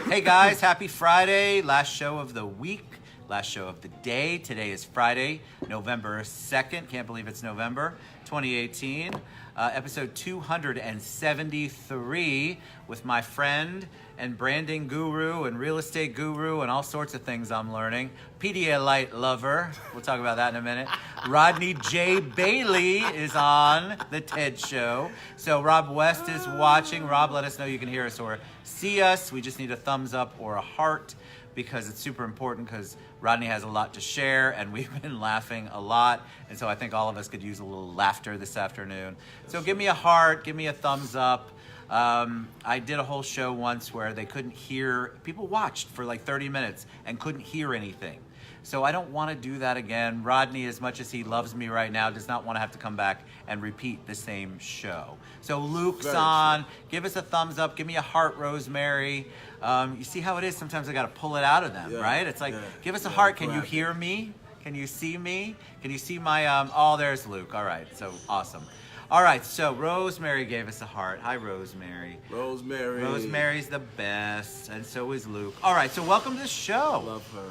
Hey guys, happy Friday. Last show of the week, last show of the day. Today is Friday, November 2nd. Can't believe it's November 2018. Episode 273 with my friend and branding guru and real estate guru and all sorts of things I'm learning. Pedialyte lover. We'll talk about that in a minute. Rodney J Bailey is on the TED Show. So Rob West is watching. Rob, let us know you can hear us or see us. We just need a thumbs up or a heart because it's super important because Rodney has a lot to share and we've been laughing a lot. And so I think all of us could use a little laughter this afternoon. So give me a heart, give me a thumbs up. I did a whole show once where they couldn't hear, people watched for like 30 minutes and couldn't hear anything. So I don't want to do that again. Rodney, as much as he loves me right now, does not want to have to come back and repeat the same show. So Luke's on. Give us a thumbs up. Give me a heart, Rosemary. You see how it is? Sometimes I got to pull it out of them, right? It's like, give us a heart. Can you hear me? Can you see me? Can you see my, oh, there's Luke. All right, so awesome. All right, so Rosemary gave us a heart. Hi, Rosemary. Rosemary. Rosemary's the best, and so is Luke. All right, so welcome to the show. Love her.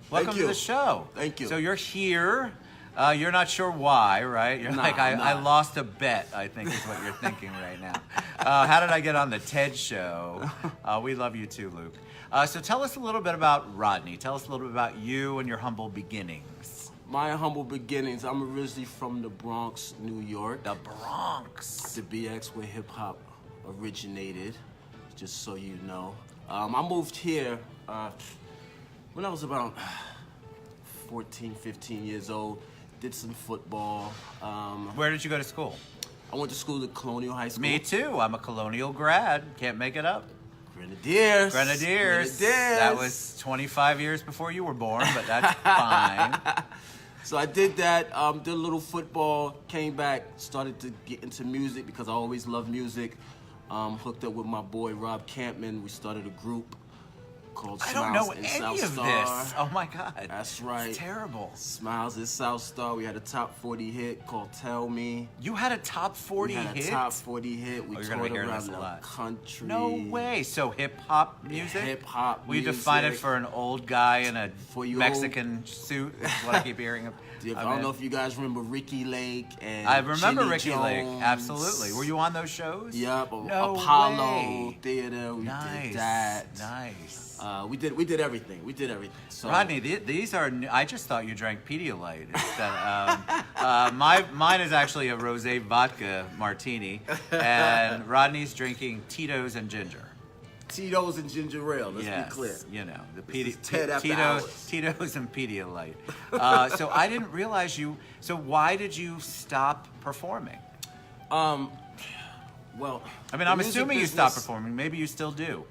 Welcome to the show. Thank you. So you're here. You're not sure why, right? You're like, I lost a bet, I think is what you're thinking right now. How did I get on the TED Show? We love you too, Luke. So tell us a little bit about Rodney. Tell us a little bit about you and your humble beginnings. My humble beginnings, I'm originally from the Bronx, New York. The Bronx. The BX where hip hop originated, just so you know. I moved here when I was about 14, 15 years old. Did some football. Where did you go to school? I went to school at Colonial High School. Me too. I'm a Colonial grad. Can't make it up. Grenadiers. That was 25 years before you were born, but that's fine. So I did that, did a little football, came back, started to get into music because I always loved music. Hooked up with my boy Rob Campman. We started a group called I Smiles don't know in any South of Star. this. Oh my God. That's right. It's terrible. Smiles in South Star. We had a top 40 hit called Tell Me. You had a top 40 hit? We had a top 40 hit. We toured around the country. No way. So hip hop music? Hip hop music. We define it for an old guy in a Mexican suit. Is what I keep hearing. I don't know if you guys remember Ricky Lake and I remember Jenny Ricky Jones. Lake. Absolutely. Were you on those shows? Yep. No Apollo way. Theater. We did that. Nice. We did everything. We did everything. So, Rodney, these are. I just thought you drank Pedialyte. Mine is actually a rosé vodka martini, and Rodney's drinking Tito's and ginger. Tito's and ginger ale. Let's be clear. You know the Tito's and Pedialyte. So I didn't realize you. So why did you stop performing? Well, I mean, I'm assuming you stopped performing. Maybe you still do.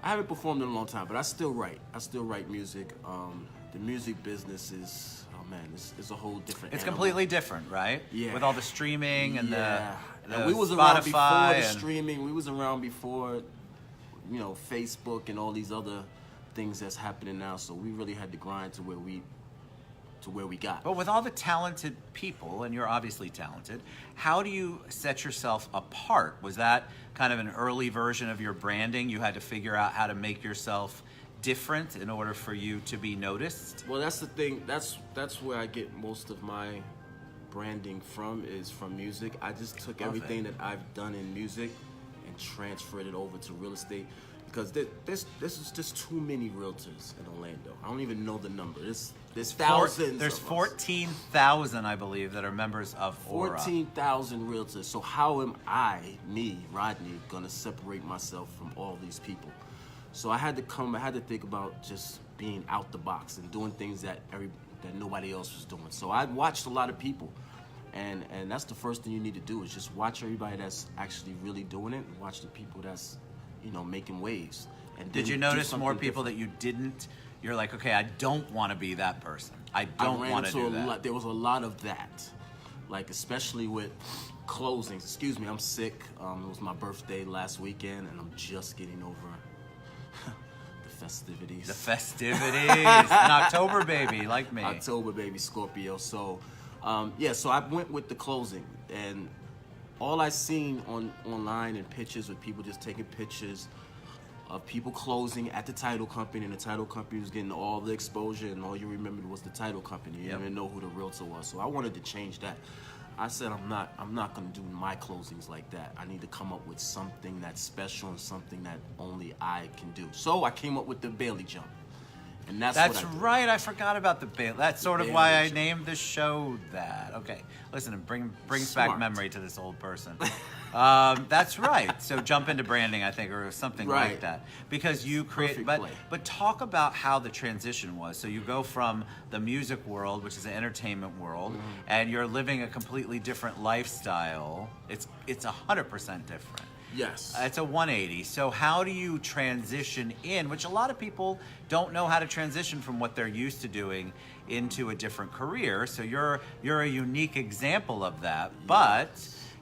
I haven't performed in a long time, but I still write. I still write music. The music business is, oh man, it's a whole different It's animal. Completely different, right? Yeah. With all the streaming and the we was Spotify around before the and streaming. We was around before, Facebook and all these other things that's happening now. So we really had to grind to where we got. But with all the talented people, and you're obviously talented, how do you set yourself apart? Was that kind of an early version of your branding? You had to figure out how to make yourself different in order for you to be noticed? Well, that's the thing. That's where I get most of my branding from, is from music. I just took everything that I've done in music and transferred it over to real estate. Because this is just too many realtors in Orlando. I don't even know the number. There's thousands. There's 14,000, I believe, that are members of Aura. 14,000 realtors. So how am I, Rodney, gonna separate myself from all these people? So I had to think about just being out the box and doing things that nobody else was doing. So I watched a lot of people, and that's the first thing you need to do, is just watch everybody that's actually really doing it, and watch the people that's making waves. And did you notice more people that you didn't? You're like, okay, I don't want to be that person. I don't want to do that. There was a lot of that, like especially with closings. Excuse me, I'm sick. It was my birthday last weekend, and I'm just getting over the festivities. The festivities. An October baby, like me. October baby, Scorpio. So, so I went with the closing, and all I seen online and pictures with people just taking pictures of people closing at the title company, and the title company was getting all the exposure, and all you remembered was the title company. You didn't know who the realtor was. So I wanted to change that. I said I'm not gonna do my closings like that. I need to come up with something that's special and something that only I can do. So I came up with the Bailey jump. And that's what I did. Right. I forgot about the Bailey. That's sort of Bailey why I jump. named the show that. Okay. Listen, it brings Smart. back memory to this old person. That's right. So jump into branding, I think, or something like Right. that, because you create. Perfect play. But talk about how the transition was. So you go from the music world, which is an entertainment world, and you're living a completely different lifestyle. It's 100% different. Yes. It's a 180. So how do you transition in, which a lot of people don't know how to transition from what they're used to doing into a different career. So you're a unique example of that, but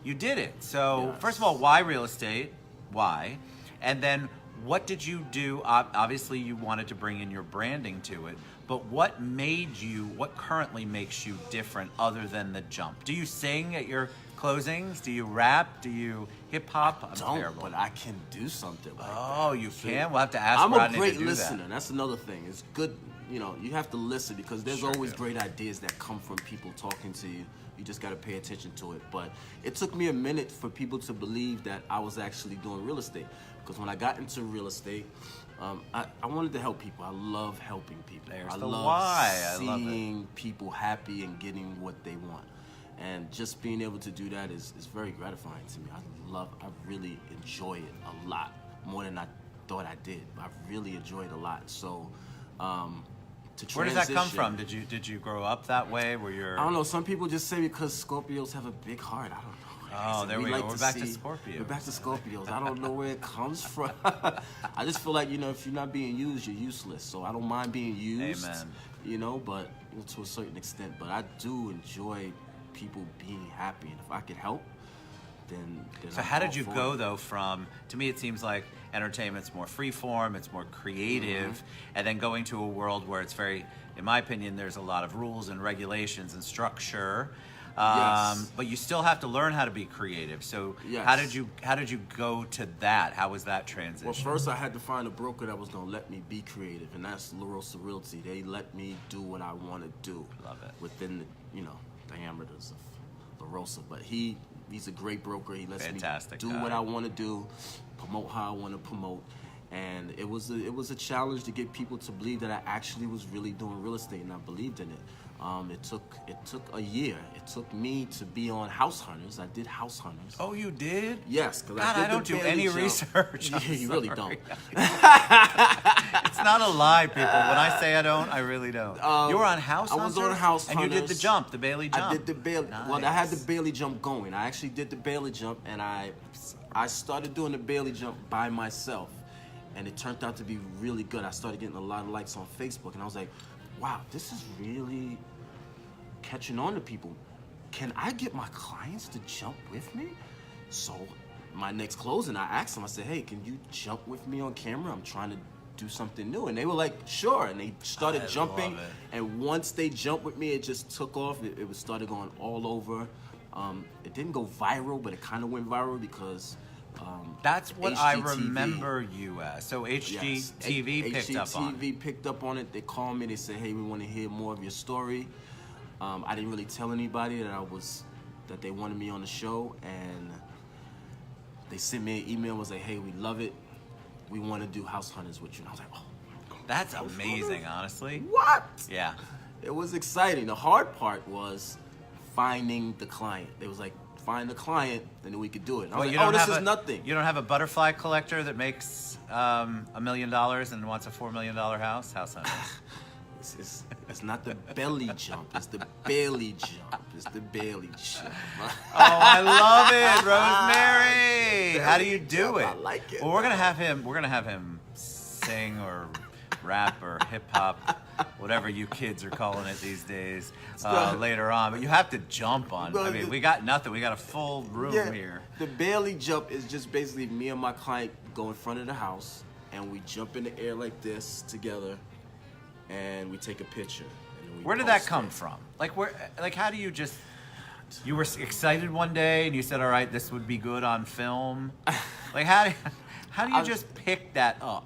you did it. So Yes. first of all, why real estate? Why? And then what did you do? Obviously you wanted to bring in your branding to it, but what currently makes you different other than the jump? Do you sing at your closings? Do you rap? Do you hip hop? I'm Don't, terrible. but I can do something like that. Oh, you can? We'll have to ask I'm a Rodney great to do listener. that. That's another thing. It's good, you have to listen because there's Sure always do. great ideas that come from people talking to you. You just got to pay attention to it. But it took me a minute for people to believe that I was actually doing real estate. Because when I got into real estate, I wanted to help people. I love helping people. There's I the love why. I love it. seeing people happy and getting what they want. And just being able to do that is very gratifying to me. I really enjoy it a lot, more than I thought I did. I really enjoy it a lot. So, to transition. Where does that come from? Did you grow up that way? Where you're? I don't know. Some people just say because Scorpios have a big heart. I don't know. Oh, there we go. We're back to Scorpios. We're back to Scorpios. I don't know where it comes from. I just feel like, if you're not being used, you're useless. So I don't mind being used. Amen. But to a certain extent. But I do enjoy people being happy, and if I could help, then So I'm how all did you for go it. though from? To me, it seems like entertainment's more freeform, it's more creative, Mm-hmm. and then going to a world where it's very, in my opinion, there's a lot of rules and regulations and structure. Yes. But you still have to learn how to be creative. So Yes. how did you go to that? How was that transition? Well, first I had to find a broker that was going to let me be creative, and that's La Rosa Realty. They let me do what I want to do. Love it. Within the, diameters of La Rosa. But he's a great broker. He lets Fantastic me do guy. what I want to do, promote how I want to promote. And it was a challenge to get people to believe that I actually was really doing real estate, and I believed in it. It took a year. It took me to be on House Hunters. I did House Hunters. Oh, you did? Yes, because God, I did I don't the do Bailey any jump. research. Yeah, I'm you really sorry. don't. It's not a lie, people. When I say I don't, I really don't. You were on House I was Hunters? on House and you did the Hunters. jump, the Bailey jump. I did the Bailey. Nice. Well, I had the Bailey jump going. I actually did the Bailey jump, and I started doing the Bailey jump by myself, and it turned out to be really good. I started getting a lot of likes on Facebook, and I was like, wow, this is really catching on to people. Can I get my clients to jump with me? So my next closing, I asked them, I said, hey, can you jump with me on camera? I'm trying to do something new. And they were like, sure. And they started jumping. love it. And once they jumped with me, it just took off. It started going all over. It didn't go viral, but it kind of went viral because That's what I HGTV. remember you as. So HGTV picked up on it. HGTV picked up on it. They called me. They said, hey, we want to hear more of your story. I didn't really tell anybody that they wanted me on the show, and they sent me an email. Was like, hey, we love it. We want to do House Hunters with you. And I was like, oh, That's amazing, honestly. what? Yeah. It was exciting. The hard part was finding the client. It was like, find the client, and then we could do it. And I was like, oh, this is nothing. You don't have a butterfly collector that makes $1 million and wants a $4 million house? House Hunters. It's not the belly jump. It's the Bailey jump. It's the Bailey jump. Oh, I love it, Rosemary. How do you do it? I like it. Well, we're gonna have him sing or rap or hip hop, whatever you kids are calling it these days, later on. But you have to jump on. I mean, we got nothing. We got a full room here. The Bailey jump is just basically me and my client go in front of the house, and we jump in the air like this together, and we take a picture. And we Where did that post come it. from? Like how do you just? You were excited one day and you said, "All right, this would be good on film." Like How do you just pick that up?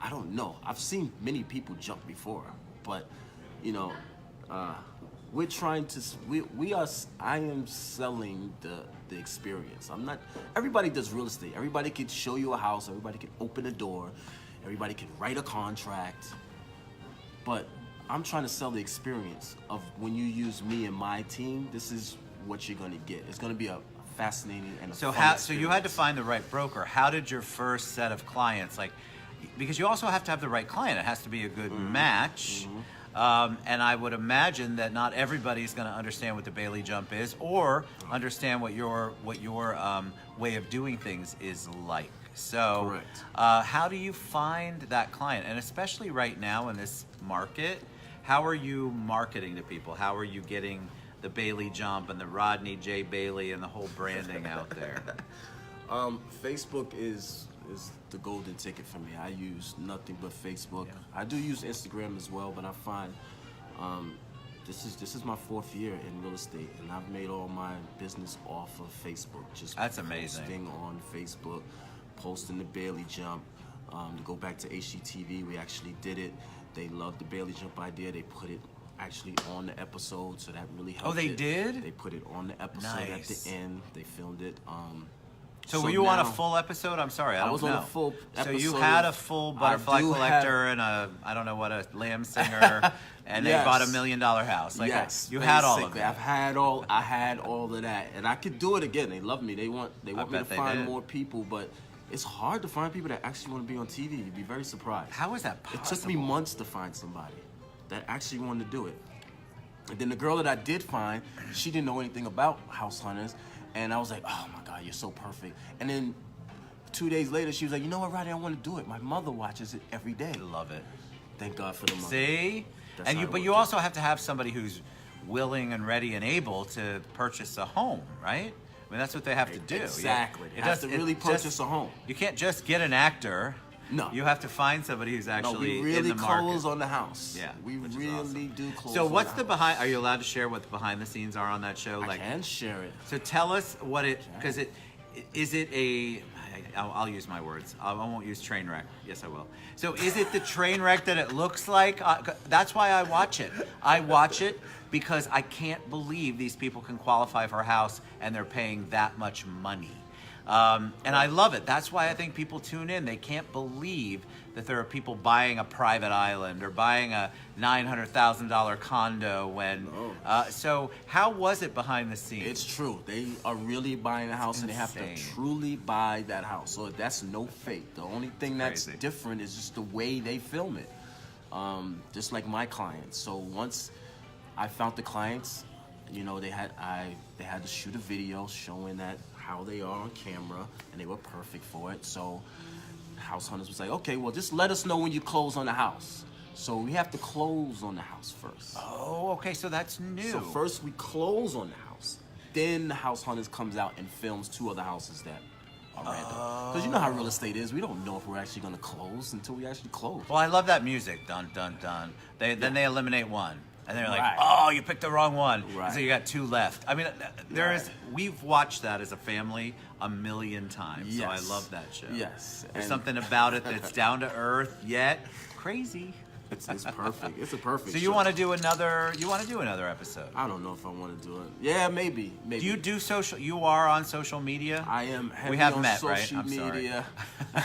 I don't know. I've seen many people jump before, but you know, we're trying to. We are. I am selling the experience. I'm not. Everybody does real estate. Everybody can show you a house. Everybody can open a door. Everybody can write a contract. But I'm trying to sell the experience of when you use me and my team. This is what you're gonna get. It's gonna be a fascinating and a fun experience. So you had to find the right broker. How did your first set of clients, like, because you also have to have the right client. It has to be a good match. And I would imagine that not everybody's going to understand what the Bailey jump is, or understand what your way of doing things is like. So, Correct. How do you find that client? And especially right now in this market, how are you marketing to people? How are you getting the Bailey jump and the Rodney J Bailey and the whole branding out there? Facebook is the golden ticket for me. I use nothing but Facebook. Yeah. I do use Instagram as well, but I find this is my 4th year in real estate, and I've made all my business off of Facebook. Just That's amazing. Posting on Facebook, posting the Bailey jump. To go back to HGTV, we actually did it. They loved the Bailey jump idea. They put it actually on the episode, so that really helped. Oh, they did? They put it on the episode at Nice. the end. They filmed it. So were you on a now- full episode? I'm sorry, I don't was know. on a full So you episode had of- a full I butterfly do collector and a, I don't know what, a lamb singer, and they bought $1 million house. Like, yes, you had all of basically. it. I had all of that, and I could do it again. They love me. They want me to bet they find did. more people, but it's hard to find people that actually want to be on TV. You'd be very surprised. How is that possible? It took me months to find somebody that actually wanted to do it. And then the girl that I did find, she didn't know anything about house hunters, and I was like, oh my God, you're so perfect. And then 2 days later, she was like, you know what, Rodney, I want to do it. My mother watches it every day. Love it. Thank God for the mother. See? That's And how you, it but you worked out. also have to have somebody who's willing and ready and able to purchase a home, right? I mean, that's what they have to do. Exactly. They have to really it purchase a home. You can't just get an actor. No. You have to find somebody who's No, actually we really in the market. close on the house. Yeah, we which is really awesome. do close. So on what's the the house. behind? Are you allowed to share what the behind the scenes are on that show? I can share it. So tell us what it, because is it a, I'll use my words. I won't use train wreck. Yes, I will. So is it the train wreck that it looks like? That's why I watch it. I watch it because I can't believe these people can qualify for a house and they're paying that much money. And I love it. That's why I think people tune in. They can't believe that there are people buying a private island or buying a $900,000 condo when. So how was it behind the scenes? It's true. They are really buying a house, and they have to insane. truly buy that house. So that's no fake. The only thing that's crazy. different is just the way they film it. Just like my clients. So once I found the clients, you know, they had to shoot a video showing that how they are on camera, and they were perfect for it. So house hunters was like, okay, well, just let us know when you close on the house. So we have to close on the house first. Oh, okay, so that's new. So first we close on the house, then the house hunters comes out and films 2 other houses that are random. Because you know how real estate is. We don't know if we're actually going to close until we actually close. Well, I love that music. Dun, dun, dun. Then they eliminate one. And they're like, Right. oh, you picked the wrong one. Right. So you got 2 left. I mean, we've watched that as a family a million times. So I Yes. love that show. Yes. There's And- something about it that's down to earth, yet crazy. It's perfect. It's a perfect So show. you want to do another episode. I don't know if I want to do it. Yeah, maybe. Do you do social? You are on social media? I am heavy We have on met, right? social I'm sorry. media.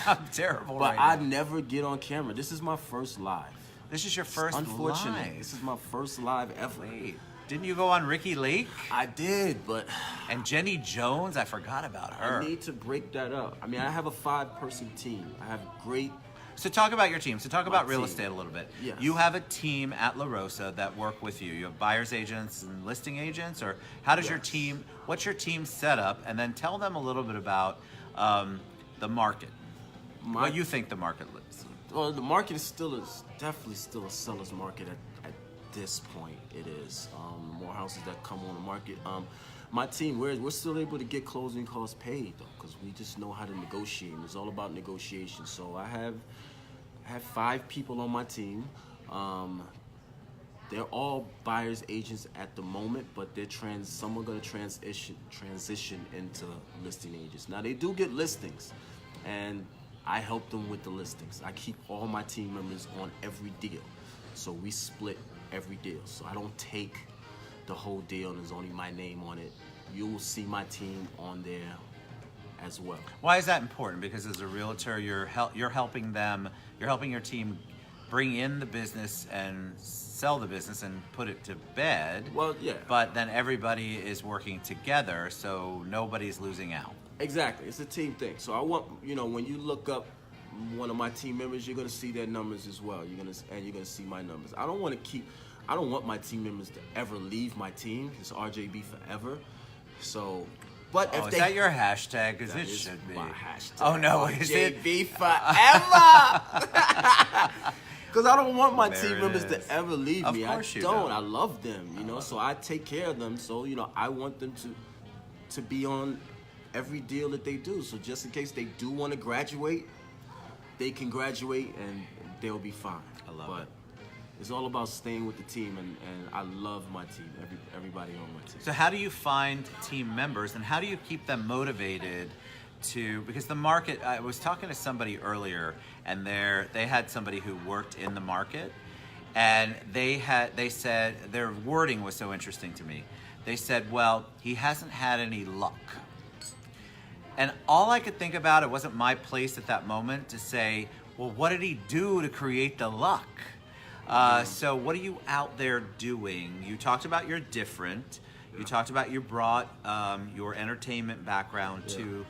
I'm terrible But right I now. never get on camera. This is my first live. This is your first Unfortunate. live. This is my first live ever. Wait, didn't you go on Ricky Lake? I did, but And Jenny Jones? I forgot about her. I need to break that up. I mean, I have a 5-person team. I have great. So talk about your team. So talk about real team. estate a little bit. Yes. You have a team at La Rosa that work with you. You have buyer's agents and listing agents, or how does your Yes. team? What's your team set up? And then tell them a little bit about the market. What you think the market is. Well, the market is definitely still a seller's market at this point. It is. More houses that come on the market. My team, we're still able to get closing costs paid though, because we just know how to negotiate. It's all about negotiation. So I have 5 people on my team. They're all buyers agents at the moment, but some are going to transition into listing agents. Now they do get listings, and I help them with the listings. I keep all my team members on every deal. So we split every deal. So I don't take the whole deal and there's only my name on it. You will see my team on there as well. Why is that important? Because as a realtor, you're helping them, you're helping your team bring in the business and sell the business and put it to bed. Well, yeah. But then everybody is working together, so nobody's losing out. Exactly. It's a team thing. So I want, when you look up one of my team members, you're gonna see their numbers as well. You're gonna see my numbers. I don't want my team members to ever leave my team. It's RJB forever. So, but if is that your hashtag? Because it should be. My hashtag. Oh no, is it? RJB forever. Because I don't want my There team it members is. to ever leave me. Of course I you don't. don't. I love them, so I take care of them. So, I want them to be on every deal that they do. So just in case they do want to graduate, they can graduate and they'll be fine. I love it. It's all about staying with the team, and I love my team, everybody on my team. So how do you find team members and how do you keep them motivated because the market, I was talking to somebody earlier and they had somebody who worked in the market, and they said, their wording was so interesting to me. They said, well, he hasn't had any luck. And all I could think about, it wasn't my place at that moment to say, well, what did he do to create the luck? So what are you out there doing? You talked about you're different. You talked about you brought your entertainment background to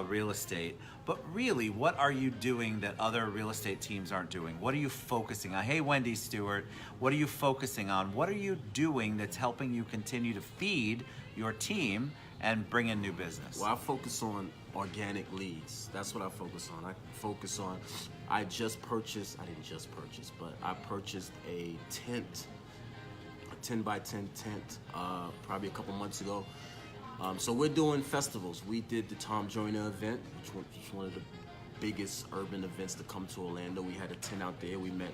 real estate. But really, what are you doing that other real estate teams aren't doing? What are you focusing on? Hey, Wendy Stewart, what are you focusing on? What are you doing that's helping you continue to feed your team and bring in new business? Well, I focus on organic leads. That's what I focus on. I didn't just purchase, but I purchased a 10 by 10 tent, probably a couple months ago. So we're doing festivals. We did the Tom Joyner event, which was one of the biggest urban events to come to Orlando. We had a tent out there. We met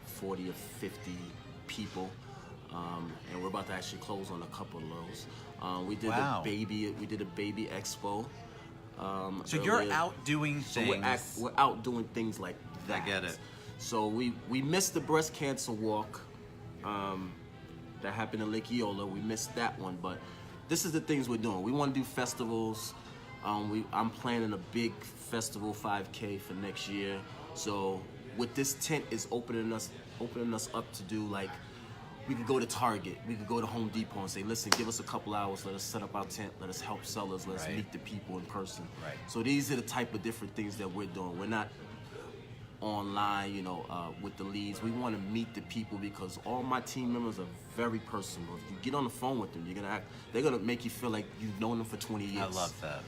40 or 50 people. And we're about to actually close on a couple of those. We did Wow. We did a baby expo. So you're out doing things. So we're out doing things like that. I get it. So we missed the breast cancer walk that happened in Lake Eola. We missed that one, but this is the things we're doing. We want to do festivals. I'm planning a big festival 5K for next year. So with this tent, is opening us up to do, like, we could go to Target, we could go to Home Depot and say, listen, give us a couple hours, let us set up our tent, let us help sellers, let us Right. meet the people in person. Right. So these are the type of different things that we're doing. We're not online, with the leads. We want to meet the people because all my team members are very personal. If you get on the phone with them, they're gonna make you feel like you've known them for 20 years. I love that.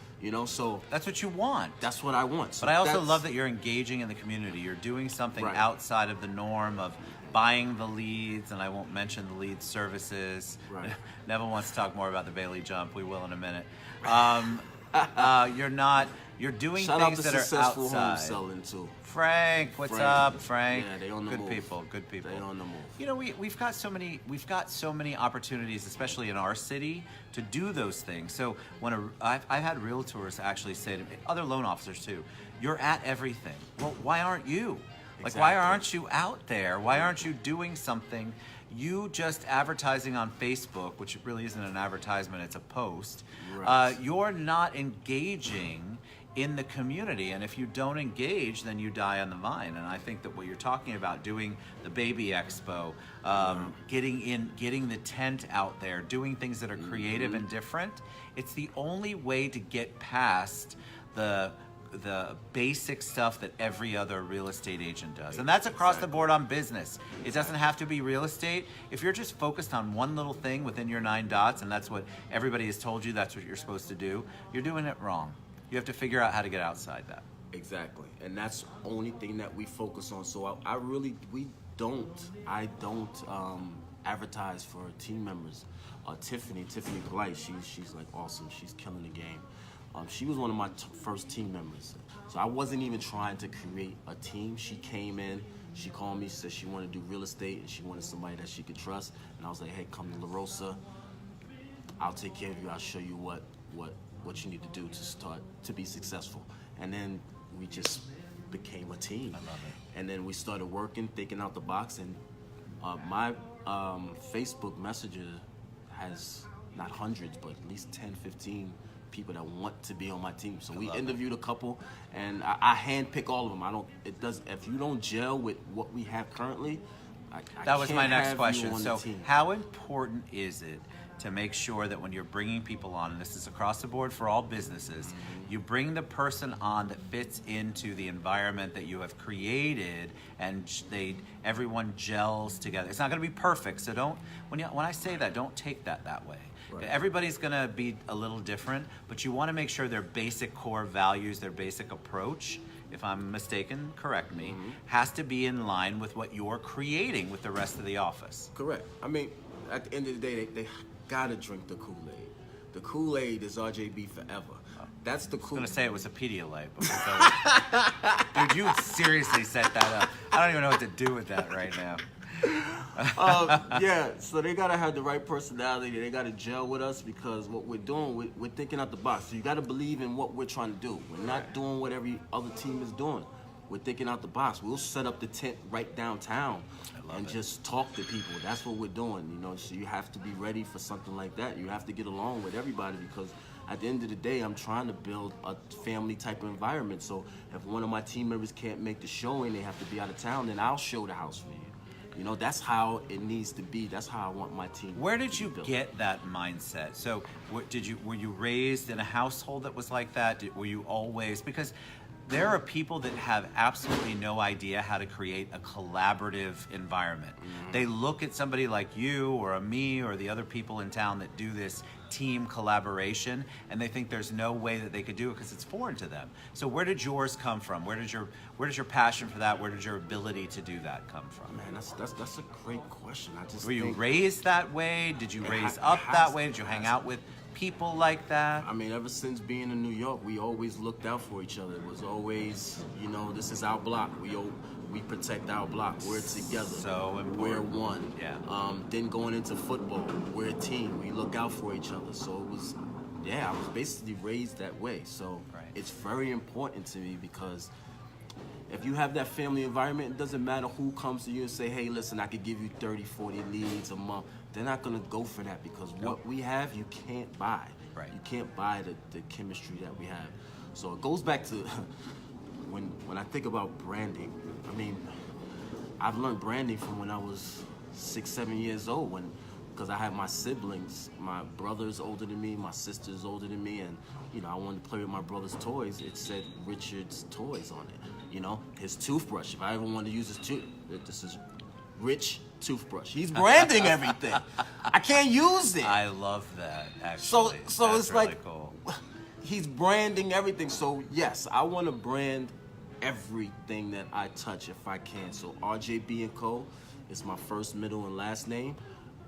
So That's what you want. that's what I want. So But I also that's- love that you're engaging in the community. You're doing something Right. outside of the norm of buying the leads, and I won't mention the lead services. Right. Neville wants to talk more about the Bailey jump. We will in a minute. You're doing Shout out things to that are Successful Home outside. Selling too. Frank, what's Frank. up, Frank? Yeah, they on the good move. people, good people. They on the move. We've got so many opportunities, especially in our city, to do those things. So I've had realtors actually say to me, other loan officers too, you're at everything. Well, why aren't you? Like, why Exactly. aren't you out there? Why aren't you doing something? You just advertising on Facebook, which really isn't an advertisement, it's a post. Right. You're not engaging in the community, and if you don't engage, then you die on the vine. And I think that what you're talking about, doing the baby expo, getting the tent out there, doing things that are creative and different, it's the only way to get past the basic stuff that every other real estate agent does. And that's across the board on business. It doesn't have to be real estate. If you're just focused on one little thing within your 9 dots, and that's what everybody has told you that's what you're supposed to do, you're doing it wrong. You have to figure out how to get outside that. Exactly, and that's the only thing that we focus on. So I don't advertise for team members. Tiffany Blight, she's like awesome. She's killing the game. She was one of my first team members. So I wasn't even trying to create a team. She came in, she called me, said she wanted to do real estate and she wanted somebody that she could trust. And I was like, hey, come to La Rosa. I'll take care of you. I'll show you what you need to do to start to be successful. And then we just became a team. I love it. And then we started working, thinking out the box, and my Facebook Messenger has not hundreds, but at least 10, 15 people that want to be on my team. So we interviewed a couple, and I handpick all of them. If you don't gel with what we have currently, that was my next have question. you on So the team. how important is it to make sure that when you're bringing people on, and this is across the board for all businesses, you bring the person on that fits into the environment that you have created, and everyone gels together. It's not going to be perfect, so when I say that, don't take that way. Right. Everybody's going to be a little different, but you want to make sure their basic core values, their basic approach, if I'm mistaken, correct me, has to be in line with what you're creating with the rest of the office. Correct. I mean, at the end of the day, they gotta drink the Kool-Aid. The Kool-Aid is RJB forever. That's the I was Kool-Aid. going to say it was a Pedialyte, but dude, you seriously set that up. I don't even know what to do with that right now. Yeah, so they gotta have the right personality. They gotta gel with us, because what we're doing, we're thinking out the box. So you gotta believe in what we're trying to do. We're not doing what every other team is doing. We're thinking out the box. We'll set up the tent right downtown and just talk to people. That's what we're doing, you know. So you have to be ready for something like that. You have to get along with everybody, because at the end of the day, I'm trying to build a family type of environment. So if one of my team members can't make the showing, they have to be out of town, then I'll show the house for you. You know, that's how it needs to be. That's how I want my team. Where did you get that mindset? So, were you raised in a household that was like that? Were you always, because there are people that have absolutely no idea how to create a collaborative environment. They look at somebody like you or a me or the other people in town that do this team collaboration, and they think there's no way that they could do it because it's foreign to them. So where did yours come from? Where does your passion for that? Where did your ability to do that come from? Man, that's a great question. Were you raised that way? Did you raise up that way? Did you hang out with people like that? I mean, ever since being in New York, we always looked out for each other. It was always, you know, this is our block. We protect our block. We're together. So important. We're one. Yeah. Then going into football, we're a team. We look out for each other. So it was, I was basically raised that way. So It's very important to me, because if you have that family environment, it doesn't matter who comes to you and say, hey, listen, I could give you 30, 40 leads a month. They're not going to go for that, because what we have, you can't buy. Right. You can't buy the chemistry that we have. So it goes back to when I think about branding. I mean, I've learned branding from when I was 6, 7 years old, because I had my siblings. My brother's older than me, my sister's older than me, and you know, I wanted to play with my brother's toys. It said Richard's Toys on it. You know, his toothbrush. If I ever wanted to use his this is Rich toothbrush. He's branding everything. I can't use it. I love that, actually. So That's it's really like cool. He's branding everything. So yes, I want to brand everything that I touch if I can. So RJB & Co. is my first, middle, and last name.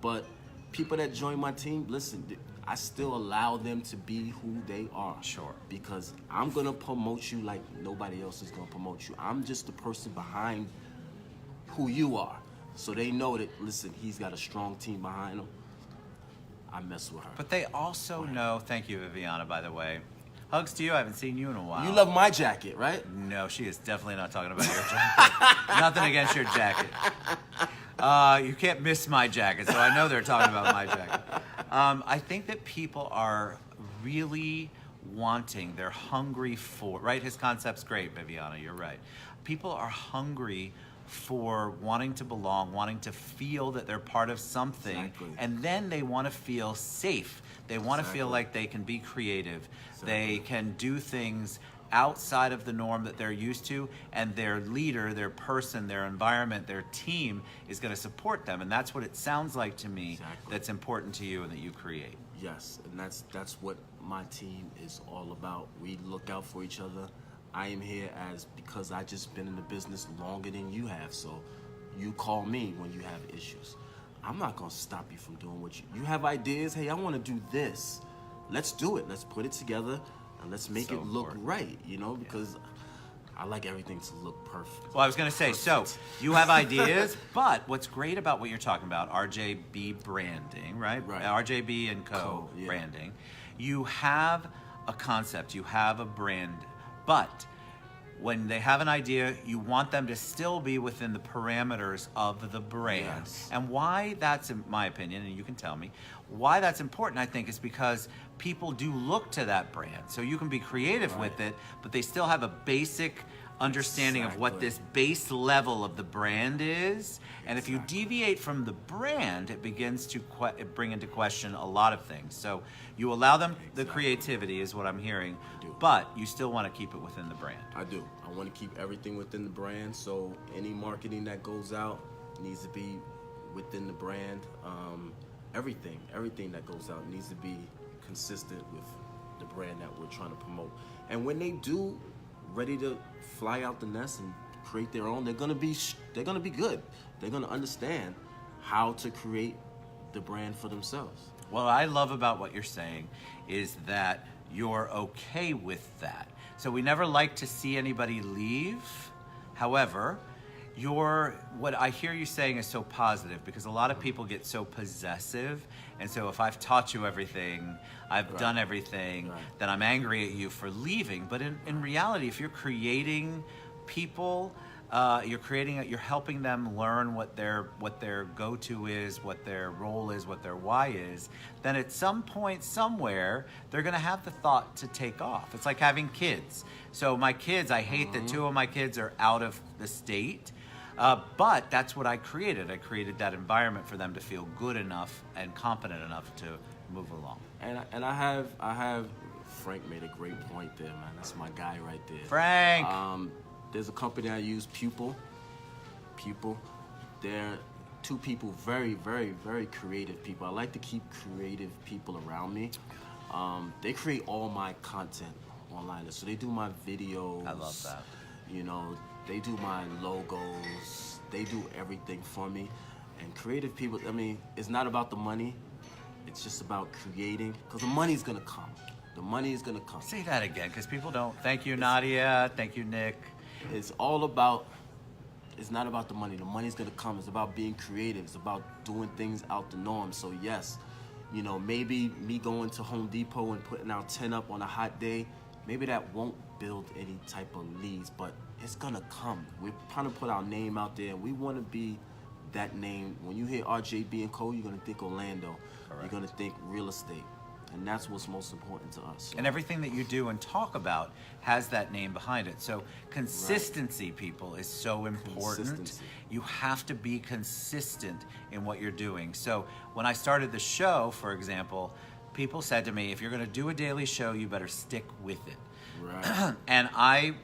But people that join my team, listen, I still allow them to be who they are. Sure. Because I'm going to promote you like nobody else is going to promote you. I'm just the person behind who you are. So they know that, listen, he's got a strong team behind him. I mess with her. But they also know, thank you, Viviana, by the way. Hugs to you, I haven't seen you in a while. You love my jacket, right? No, she is definitely not talking about your jacket. Nothing against your jacket. You can't miss my jacket, so I know they're talking about my jacket. I think that people are really wanting, they're hungry for, right? His concept's great, Viviana, you're right. People are hungry for wanting to belong, wanting to feel that they're part of something, Exactly. and then they want to feel safe. They want to feel like they can be creative. They can do things outside of the norm that they're used to, and their leader, their person, their environment, their team is going to support them. And that's what it sounds like to me that's important to you and that you create. Yes, and that's what my team is all about. We look out for each other. I am here because I just been in the business longer than you have, so you call me when you have issues. I'm not gonna stop you from doing what you have ideas. Hey, I want to do this. Let's do it. Let's put it together and let's make it look right. You know, because I like everything to look perfect. Well, I was going to say, so you have ideas, but what's great about what you're talking about, RJB branding, right? RJB and Co. branding. You have a concept, you have a brand, but when they have an idea, you want them to still be within the parameters of the brand. Yes. And why that's, in my opinion, and you can tell me, why that's important, I think, is because people do look to that brand. So you can be creative with it, but they still have a basic understanding of what this base level of the brand is. And if you deviate from the brand, it begins to bring into question a lot of things. So you allow them the creativity, is what I'm hearing, but you still want to keep it within the brand. I do. I want to keep everything within the brand. So any marketing that goes out needs to be within the brand. Everything that goes out needs to be consistent with the brand that we're trying to promote. And when they do ready to fly out the nest and create their own, they're gonna be good. They're gonna understand how to create the brand for themselves. What I love about what you're saying is that you're okay with that. So we never like to see anybody leave. However, what I hear you saying is so positive, because a lot of people get so possessive, and so if I've taught you everything, I've done everything, then I'm angry at you for leaving. But in reality, if you're creating people, you're helping them learn what their go-to is, what their role is, what their why is, then at some point somewhere they're going to have the thought to take off. It's like having kids. So my kids, I hate that 2 of my kids are out of the state. But that's what I created. I created that environment for them to feel good enough and competent enough to move along. And I have Frank made a great point there, man. That's my guy right there. Frank. There's a company I use, Pupil. They're 2 people, very, very, very creative people. I like to keep creative people around me. They create all my content online. So they do my videos. I love that. You know, they do my logos. They do everything for me. And creative people, I mean, it's not about the money. It's just about creating, because the money's gonna come. The money is gonna come. Say that again, because people don't. Thank you, Nadia. Thank you, Nick. It's all about, it's not about the money. The money's gonna come. It's about being creative. It's about doing things out the norm. So yes, you know, maybe me going to Home Depot and putting out 10 up on a hot day, maybe that won't build any type of leads, but it's gonna come. We're trying to put our name out there, and we wanna be that name. When you hear RJB and Co., you're gonna think Orlando. Correct. You're gonna think real estate. And that's what's most important to us. So. And everything that you do and talk about has that name behind it. So consistency, people, is so important. You have to be consistent in what you're doing. So when I started the show, for example, people said to me, if you're going to do a daily show, you better stick with it. Right. And I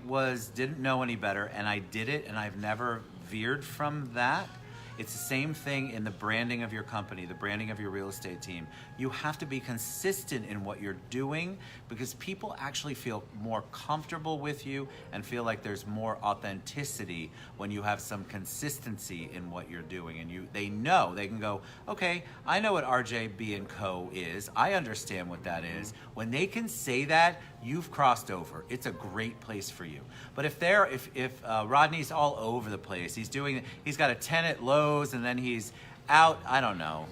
didn't know any better, and I did it, and I've never veered from that. It's the same thing in the branding of your company, the branding of your real estate team. You have to be consistent in what you're doing, because people actually feel more comfortable with you and feel like there's more authenticity when you have some consistency in what you're doing. And they know, they can go, okay, I know what RJB and Co. is. I understand what that is. When they can say that, you've crossed over. It's a great place for you. But if Rodney's all over the place, he's got a tenant Lowe's, and then he's out, I don't know,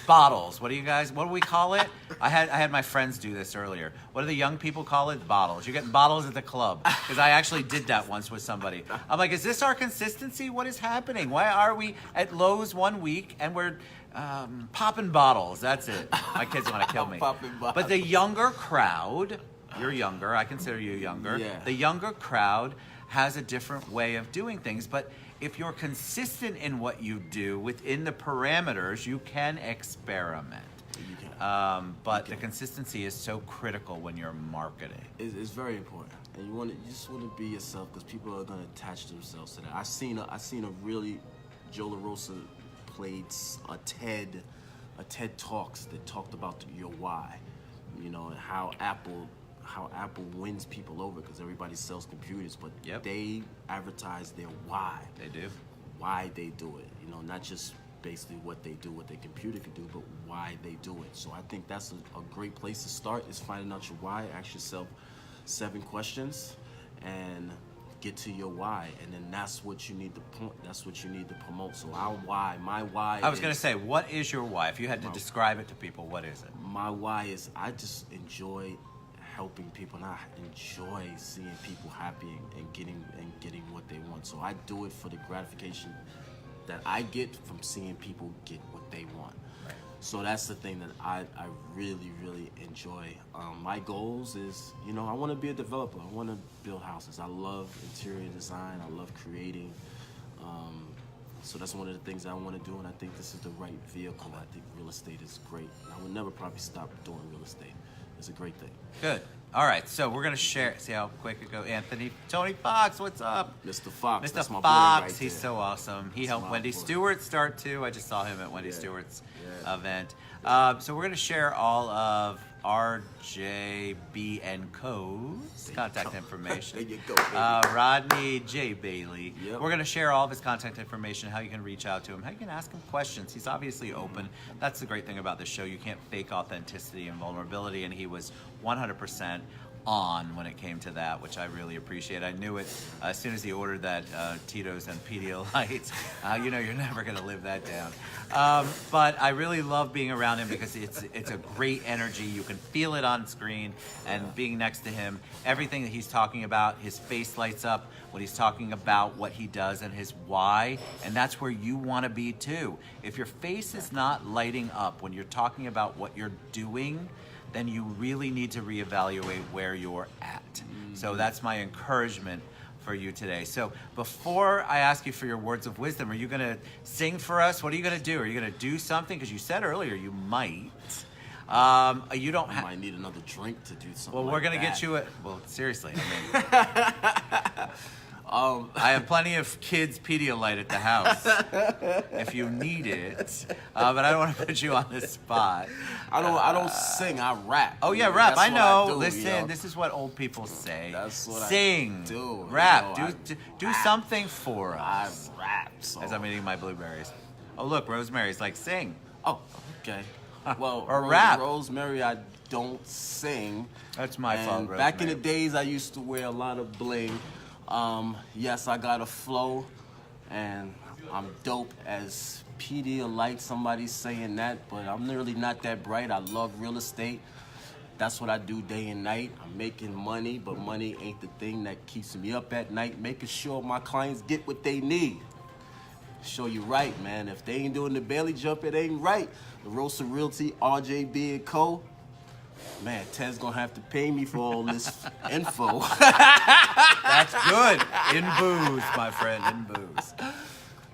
bottles. What do we call it? I had my friends do this earlier. What do the young people call it? Bottles. You're getting bottles at the club. Because I actually did that once with somebody. I'm like, is this our consistency? What is happening? Why are we at Lowe's one week and we're popping bottles? That's it. My kids want to kill me. But the younger crowd, you're younger, I consider you younger. Yeah. The younger crowd has a different way of doing things. But if you're consistent in what you do within the parameters, you can experiment. You can. But the consistency is so critical when you're marketing. It's very important, and you just want to be yourself, because people are going to attach themselves to that. I seen a really, Joe LaRosa played a TED Talks that talked about your why, you know, and how Apple wins people over, because everybody sells computers, but they advertise their why. They do. Why they do it. You know, not just basically what they do, what their computer can do, but why they do it. So I think that's a great place to start, is finding out your why. Ask yourself 7 questions and get to your why, and then that's what you need to promote. So my why. I was going to say, what is your why? If you had to describe it to people, what is it? My why is, I just enjoy helping people, and I enjoy seeing people happy and getting what they want. So I do it for the gratification that I get from seeing people get what they want. Right. So that's the thing that I really, really enjoy. My goals is, you know, I want to be a developer. I want to build houses. I love interior design. I love creating. So that's one of the things I want to do, and I think this is the right vehicle. I think real estate is great. And I would never probably stop doing real estate. It's a great thing. Good. All right, so we're gonna share. See how quick it goes. Tony Fox, what's up? Mr. Fox, Mr. that's my Fox, boy right he's there. so awesome. He That's helped my Wendy boy. Stewart start too. I just saw him at Wendy Yeah. Stewart's Yeah. event. So we're gonna share all of RJB and Co's contact information. There you go, baby. Rodney J Bailey. Yep. We're gonna share all of his contact information, how you can reach out to him, how you can ask him questions. He's obviously open. That's the great thing about this show. You can't fake authenticity and vulnerability, and he was 100% on when it came to that, which I really appreciate. I knew it as soon as he ordered that Tito's and Pedialyte. You know you're never going to live that down. But I really love being around him because it's a great energy. You can feel it on screen, and being next to him, everything that he's talking about, his face lights up when he's talking about what he does and his why, and that's where you want to be too. If your face is not lighting up when you're talking about what you're doing, then you really need to reevaluate where you're at. So that's my encouragement for you today. So before I ask you for your words of wisdom, are you gonna sing for us? What are you gonna do? Are you gonna do something? Because you said earlier you might. You don't I have. might need another drink to do something. Well, like we're gonna that. get you a. Well, seriously, I mean, I have plenty of kids' Pedialyte at the house if you need it, but I don't want to put you on the spot. I don't sing. I rap. Oh yeah, You know, rap. that's I what know. do, Listen, you know? this is what old people say. That's what I Sing, do, rap, you know, do rap. something for I us. rap. So. As I'm eating my blueberries. Oh look, Rosemary's like sing. Oh, okay. Well, Or rap. Rosemary, I don't sing. That's my And fault, back in the Rosemary. days, I used to wear a lot of bling. Yes, I got a flow, and I'm dope as Pedialyte. Somebody's saying that, but I'm really not that bright. I love real estate. That's what I do day and night. I'm making money, but money ain't the thing that keeps me up at night. Making sure my clients get what they need. Show you right, man. If they ain't doing the Bailey jump, it ain't right. The Rosa Realty, RJB and Co. Man, Ted's gonna have to pay me for all this info. That's good. In booze, my friend, in booze.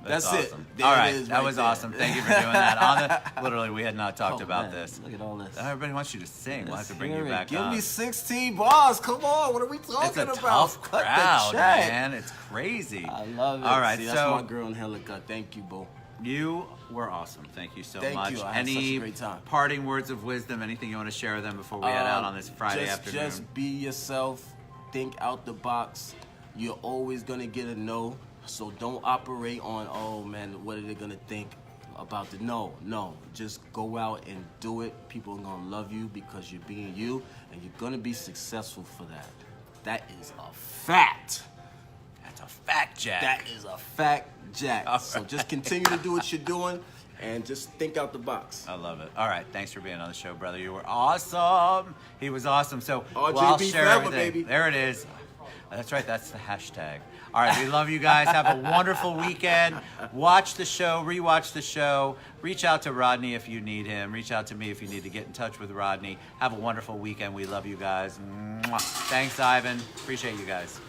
That's it. awesome. There All it right, is that right was there. awesome. Thank you for doing that. Literally, we had not talked Oh, about man, this. Look at all this. Everybody wants you to sing. We'll have to bring you Hear it. back Give on. me 16 bars. Come on. What are we talking It's a about? tough Cut the crowd, check. man. It's crazy. I love it. All right, See, so that's my girl in Helica. Thank you, boo. you were awesome. Thank you so Thank much. you. I had Any such a great time. parting words of wisdom? Anything you want to share with them before we head out on this Friday afternoon? Just be yourself. Think out the box. You're always gonna get a no. So don't operate on, oh man, what are they gonna think about the no? No, just go out and do it. People are gonna love you because you're being you, and you're gonna be successful for that. That is a fact. That's a fact, Jack. That is a fact, Jack. All So right. just continue to do what you're doing, and just think out the box. I love it. All right, thanks for being on the show, brother. You were awesome. He was awesome. So RJB I'll share forever, everything. baby. There it is. That's right. That's the hashtag. All right, we love you guys. Have a wonderful weekend. Watch the show, rewatch the show. Reach out to Rodney if you need him. Reach out to me if you need to get in touch with Rodney. Have a wonderful weekend. We love you guys. Mwah. Thanks, Ivan. Appreciate you guys.